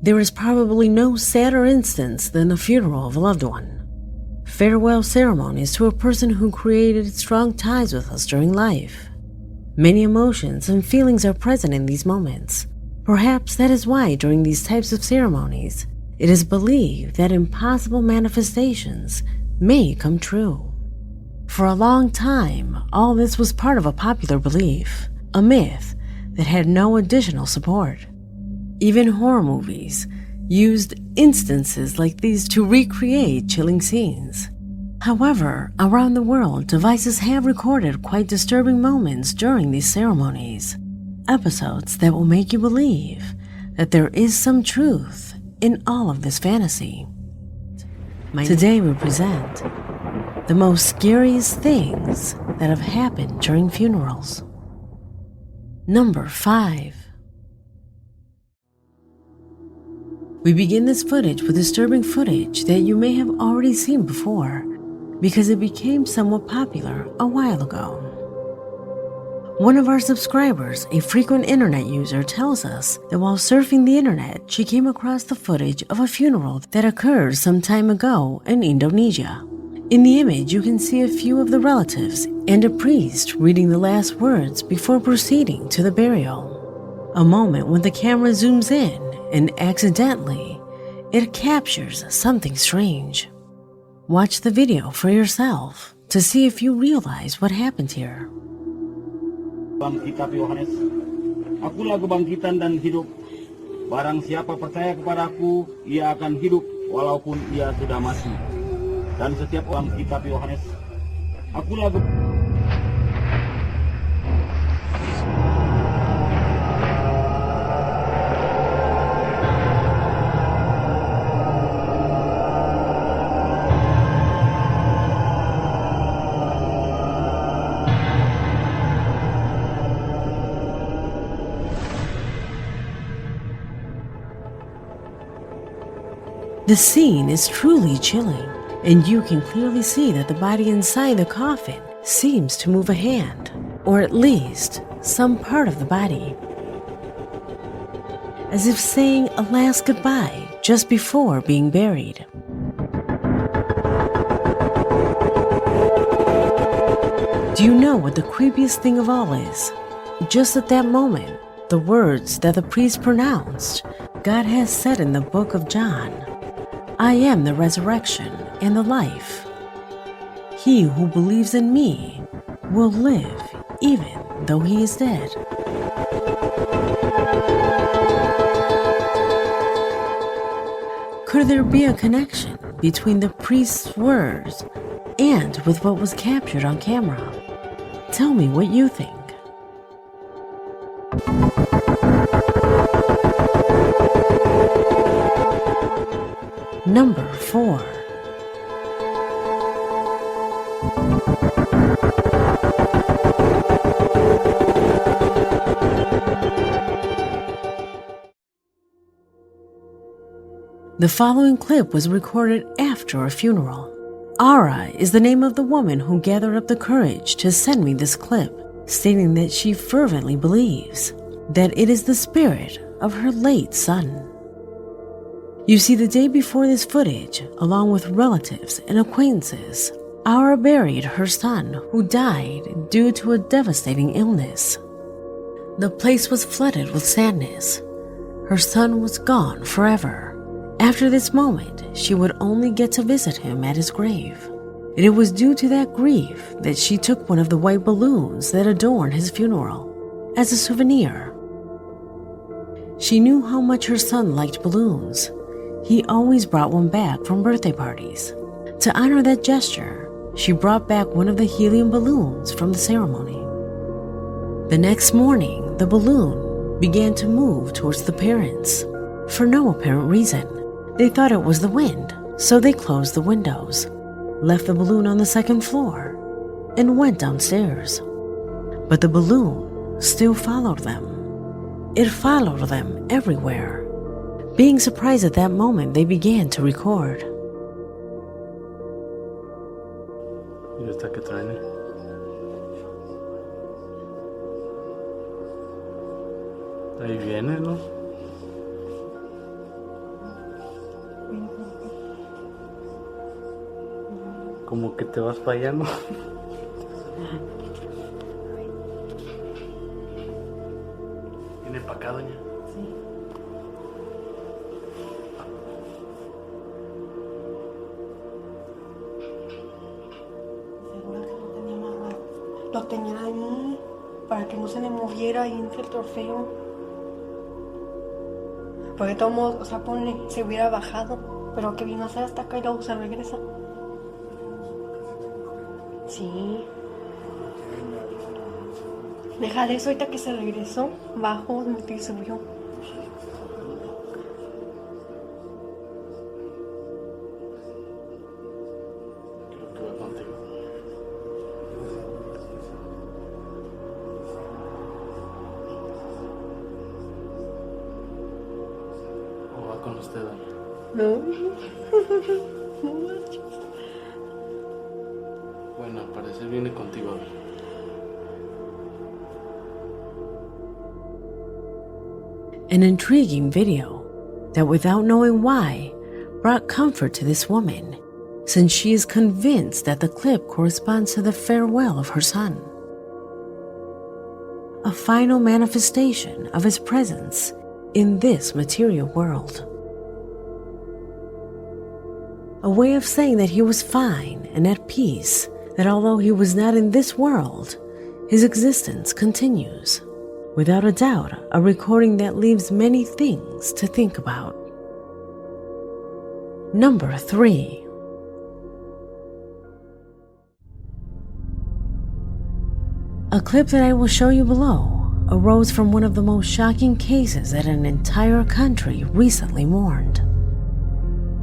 There is probably no sadder instance than the funeral of a loved one. Farewell ceremonies to a person who created strong ties with us during life. Many emotions and feelings are present in these moments. Perhaps that is why during these types of ceremonies, it is believed that impossible manifestations may come true. For a long time, all this was part of a popular belief, a myth that had no additional support. Even horror movies used instances like these to recreate chilling scenes. However, around the world, devices have recorded quite disturbing moments during these ceremonies, episodes that will make you believe that there is some truth in all of this fantasy. Today we present the most scariest things that have happened during funerals. Number 5. We begin this footage with disturbing footage that you may have already seen before because it became somewhat popular a while ago. One of our subscribers, a frequent internet user, tells us that while surfing the internet, she came across the footage of a funeral that occurred some time ago in Indonesia. In the image, you can see a few of the relatives and a priest reading the last words before proceeding to the burial. A moment when the camera zooms in and accidentally, it captures something strange. Watch the video for yourself to see if you realize what happened here. Kitab Yohanes, akulah kebangkitan dan hidup. Barang siapa percaya kepadaku, ia akan hidup walaupun ia sudah mati. Dan setiap orang kitab Yohanes, akulah The scene is truly chilling, and you can clearly see that the body inside the coffin seems to move a hand, or at least some part of the body, as if saying a last goodbye just before being buried. Do you know what the creepiest thing of all is? Just at that moment, the words that the priest pronounced, God has said in the book of John, I am the resurrection and the life. He who believes in me will live even though he is dead. Could there be a connection between the priest's words and with what was captured on camera? Tell me what you think. Number 4. The following clip was recorded after a funeral. Ara is the name of the woman who gathered up the courage to send me this clip, stating that she fervently believes that it is the spirit of her late son. You see, the day before this footage, along with relatives and acquaintances, Ara buried her son, who died due to a devastating illness. The place was flooded with sadness. Her son was gone forever. After this moment, she would only get to visit him at his grave. And it was due to that grief that she took one of the white balloons that adorned his funeral as a souvenir. She knew how much her son liked balloons. He always brought one back from birthday parties. To honor that gesture, she brought back one of the helium balloons from the ceremony. The next morning, the balloon began to move towards the parents. For no apparent reason, they thought it was the wind, so they closed the windows, left the balloon on the second floor, and went downstairs. But the balloon still followed them. It followed them everywhere. Being surprised at that moment, they began to record. ¿Y esta qué trae? Ahí viene, ¿no? como que te vas para allá, ¿no? Viene para acá, doña. Sí. Seguro que lo tenía amarrado. Lo tenía ahí para que no se le moviera y entre el trofeo. Porque de todos modos, o sea, ponle, se hubiera bajado, pero que vino a hacer hasta acá y luego se regresa. Sí. Deja de eso, ahorita que se regresó, bajó, metió y subió. Creo que va contigo. ¿O va con usted, doña? No. No manches. Bueno, al parecer viene contigo, doña. An intriguing video that, without knowing why, brought comfort to this woman, since she is convinced that the clip corresponds to the farewell of her son. A final manifestation of his presence in this material world. A way of saying that he was fine and at peace, that although he was not in this world, his existence continues. Without a doubt, a recording that leaves many things to think about. Number 3. A clip that I will show you below arose from one of the most shocking cases that an entire country recently mourned.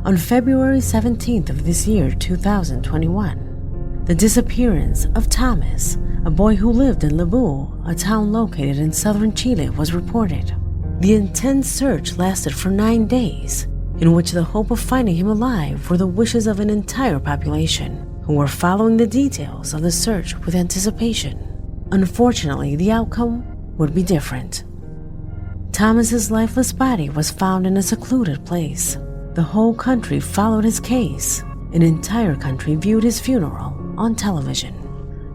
On February 17th of this year, 2021, the disappearance of Thomas, a boy who lived in Lebu, a town located in southern Chile, was reported. The intense search lasted for 9 days, in which the hope of finding him alive were the wishes of an entire population, who were following the details of the search with anticipation. Unfortunately, the outcome would be different. Thomas's lifeless body was found in a secluded place. The whole country followed his case. An entire country viewed his funeral on television.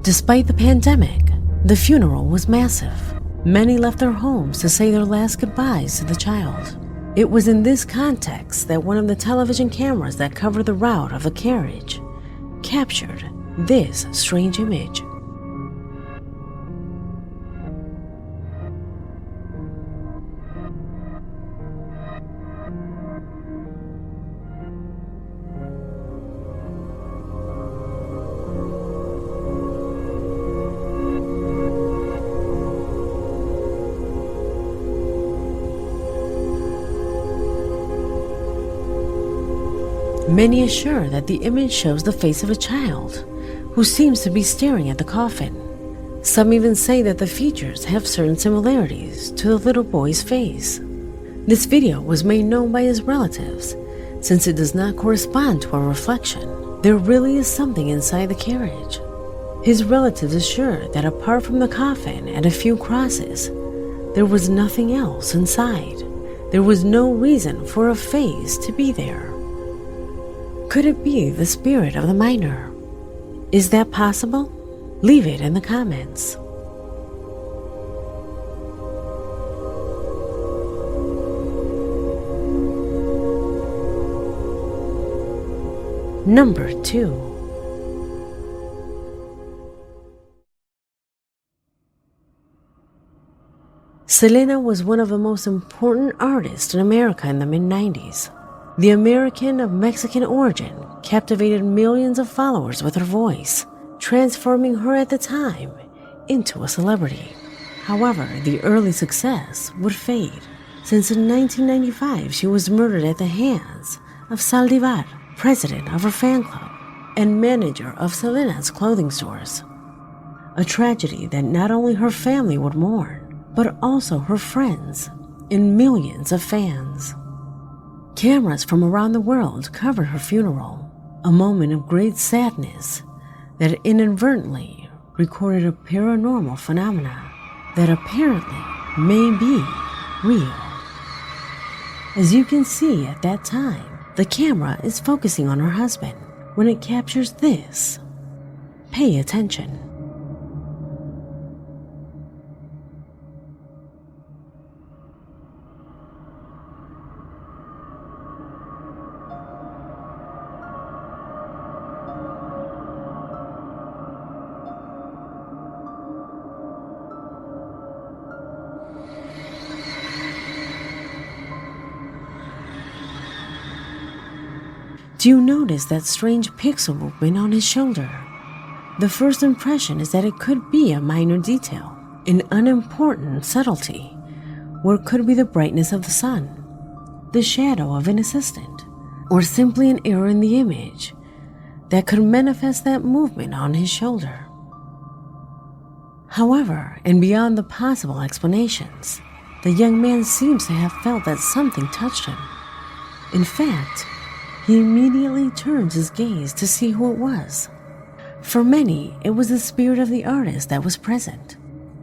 Despite the pandemic, the funeral was massive. Many left their homes to say their last goodbyes to the child. It was in this context that one of the television cameras that covered the route of the carriage captured this strange image. Many assure that the image shows the face of a child who seems to be staring at the coffin. Some even say that the features have certain similarities to the little boy's face. This video was made known by his relatives. Since it does not correspond to a reflection, there really is something inside the carriage. His relatives assure that apart from the coffin and a few crosses, there was nothing else inside. There was no reason for a face to be there. Could it be the spirit of the minor? Is that possible? Leave it in the comments. Number 2. Selena was one of the most important artists in America in the mid-90s. The American of Mexican origin captivated millions of followers with her voice, transforming her at the time into a celebrity. However, the early success would fade, since in 1995 she was murdered at the hands of Saldivar, president of her fan club and manager of Selena's clothing stores. A tragedy that not only her family would mourn, but also her friends and millions of fans. Cameras from around the world covered her funeral, a moment of great sadness that inadvertently recorded a paranormal phenomena that apparently may be real. As you can see at that time, the camera is focusing on her husband, when it captures this. Pay attention. Do you notice that strange pixel movement on his shoulder? The first impression is that it could be a minor detail, an unimportant subtlety, or it could be the brightness of the sun, the shadow of an assistant, or simply an error in the image that could manifest that movement on his shoulder. However, and beyond the possible explanations, the young man seems to have felt that something touched him. In fact, he immediately turns his gaze to see who it was. For many, it was the spirit of the artist that was present.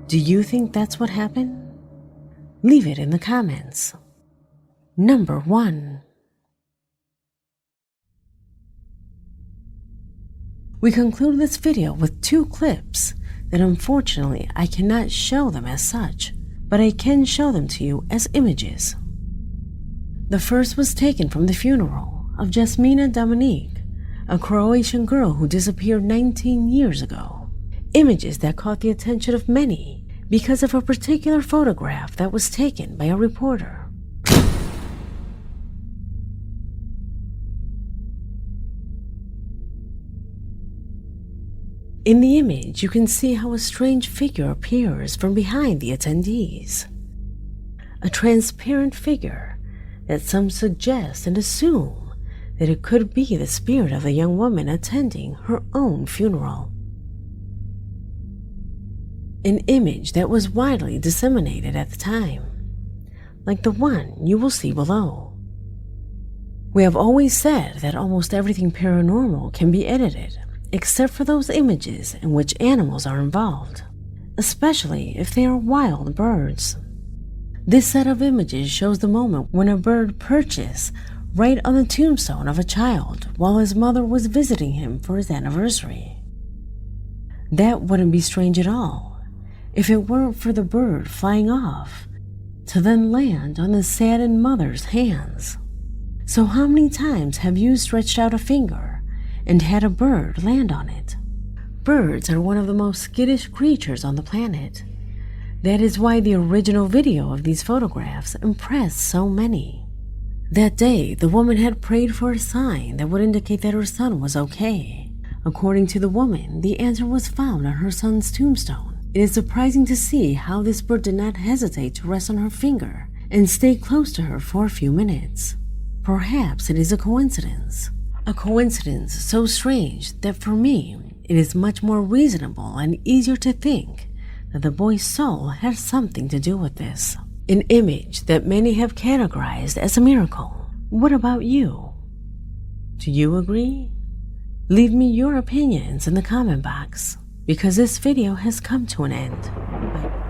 Do you think that's what happened? Leave it in the comments. Number 1. We conclude this video with 2 clips that unfortunately I cannot show them as such, but I can show them to you as images. The first was taken from the funeral of Jasmina Dominique, a Croatian girl who disappeared 19 years ago. Images that caught the attention of many because of a particular photograph that was taken by a reporter. In the image, you can see how a strange figure appears from behind the attendees. A transparent figure that some suggest and assume that it could be the spirit of a young woman attending her own funeral. An image that was widely disseminated at the time, like the one you will see below. We have always said that almost everything paranormal can be edited, except for those images in which animals are involved, especially if they are wild birds. This set of images shows the moment when a bird perches right on the tombstone of a child while his mother was visiting him for his anniversary. That wouldn't be strange at all if it weren't for the bird flying off to then land on the saddened mother's hands. So how many times have you stretched out a finger and had a bird land on it? Birds are one of the most skittish creatures on the planet. That is why the original video of these photographs impressed so many. That day, the woman had prayed for a sign that would indicate that her son was okay. According to the woman, the answer was found on her son's tombstone. It is surprising to see how this bird did not hesitate to rest on her finger and stay close to her for a few minutes. Perhaps it is a coincidence. A coincidence so strange that for me, it is much more reasonable and easier to think that the boy's soul has something to do with this. An image that many have categorized as a miracle. What about you? Do you agree? Leave me your opinions in the comment box, because this video has come to an end. Bye.